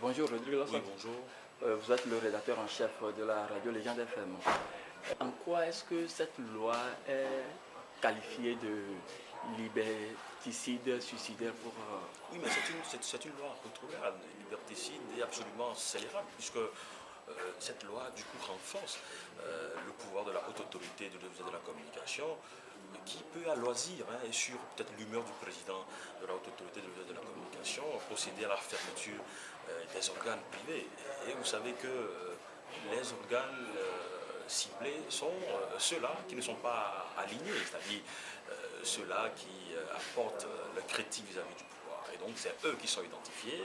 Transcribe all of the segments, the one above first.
Bonjour Rodrigue Lassat. Oui, bonjour. Vous êtes le rédacteur en chef de la radio Légende FM. En quoi est-ce que cette loi est qualifiée de liberticide, suicidaire pour... Oui, mais c'est une loi rétrograde, liberticide et absolument scélérate, puisque cette loi, du coup, renforce le pouvoir de la haute autorité de la communication, qui peut, à loisir, et sur peut-être l'humeur du président de la haute autorité de la communication, procéder à la fermeture des organes privés. Et vous savez que les organes ciblés sont ceux-là qui ne sont pas alignés, c'est-à-dire ceux-là qui apportent le critique vis-à-vis du pouvoir. Et donc c'est eux qui sont identifiés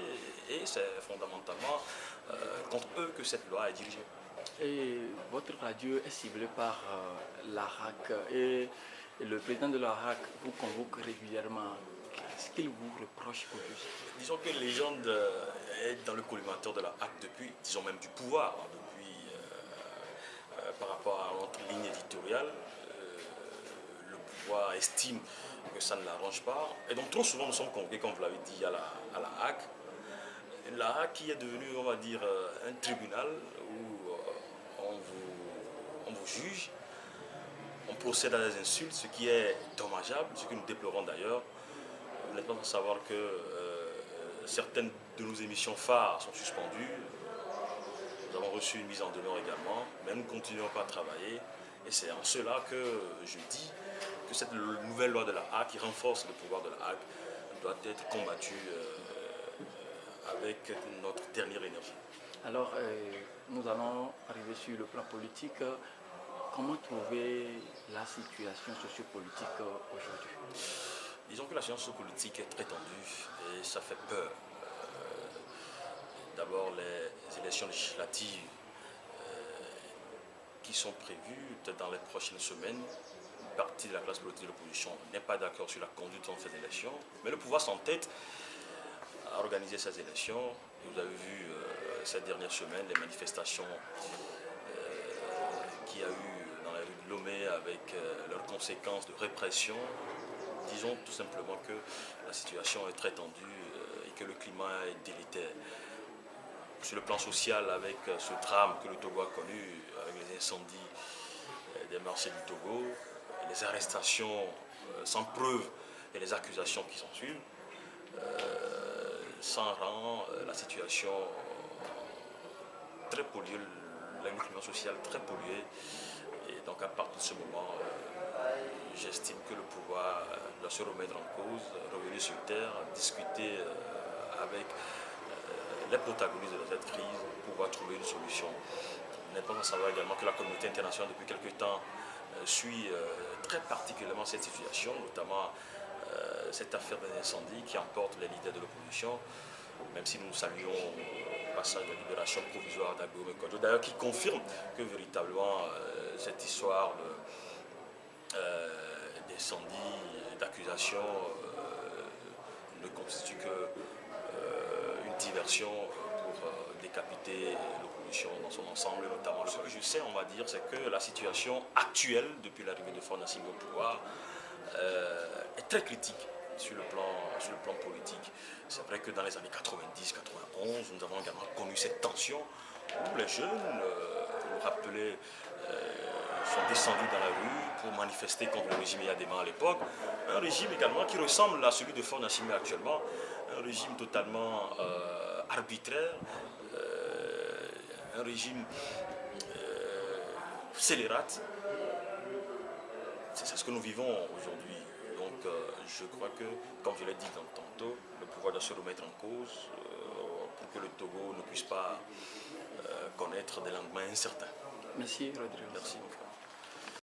et c'est fondamentalement contre eux que cette loi est dirigée. Et votre radio est ciblée par l'ARAC et le président de l'ARAC vous convoque régulièrement. Qu'est-ce qu'il vous reproche au juste? Disons que Légende est dans le collimateur de la HAC depuis, disons même du pouvoir, depuis par rapport à notre ligne éditoriale. Le pouvoir estime que ça ne l'arrange pas. Et donc trop souvent nous sommes convoqués, comme vous l'avez dit, à la HAC. La HAC qui est devenue, on va dire, un tribunal où on vous juge, on procède à des insultes, ce qui est dommageable, ce que nous déplorons d'ailleurs. Vous n'êtes pas sans savoir que certaines de nos émissions phares sont suspendues. Nous avons reçu une mise en demeure également, mais nous ne continuons pas à travailler. Et c'est en cela que je dis que cette nouvelle loi de la HAC, qui renforce le pouvoir de la HAC, doit être combattue avec notre dernière énergie. Alors, nous allons arriver sur le plan politique. Comment trouver la situation sociopolitique aujourd'hui? Disons que la situation politique est très tendue et ça fait peur. D'abord, les élections législatives qui sont prévues peut-être dans les prochaines semaines. Une partie de la classe politique de l'opposition n'est pas d'accord sur la conduite de ces élections, mais le pouvoir s'entête à organiser ces élections. Et vous avez vu ces dernières semaines les manifestations qu'il y a eu dans la rue de Lomé avec leurs conséquences de répression. Disons tout simplement que la situation est très tendue et que le climat est délétère. Sur le plan social, avec ce drame que le Togo a connu, avec les incendies des marchés du Togo, les arrestations sans preuve et les accusations qui s'en suivent, ça rend la situation très polluée, le climat social très pollué. Et donc à partir de ce moment, j'estime que le pouvoir doit se remettre en cause, revenir sur terre, discuter avec les protagonistes de cette crise pour pouvoir trouver une solution. Vous n'êtes pas sans savoir également que la communauté internationale depuis quelque temps suit très particulièrement cette situation, notamment cette affaire des incendies qui emporte les leaders de l'opposition, même si nous saluons le passage de libération provisoire d'Agboume Kodjo, d'ailleurs qui confirme que véritablement cette histoire d'incendie, d'accusations ne constitue qu'une diversion pour décapiter l'opposition dans son ensemble, notamment. Ce que je sais, on va dire, c'est que la situation actuelle, depuis l'arrivée de Faure Gnassingbé au pouvoir, est très critique sur le plan politique. C'est vrai que dans les années 90-91, nous avons également connu cette tension où les jeunes, vous vous rappelez, sont descendus dans la rue pour manifester contre le régime Yadema à l'époque. Un régime également qui ressemble à celui de Faure Gnassingbé actuellement, un régime totalement arbitraire, un régime scélérate. C'est ce que nous vivons aujourd'hui. Donc je crois que, comme je l'ai dit tantôt, le pouvoir doit se remettre en cause pour que le Togo ne puisse pas connaître des lendemains incertains. Merci Rodrigue. Merci mon frère.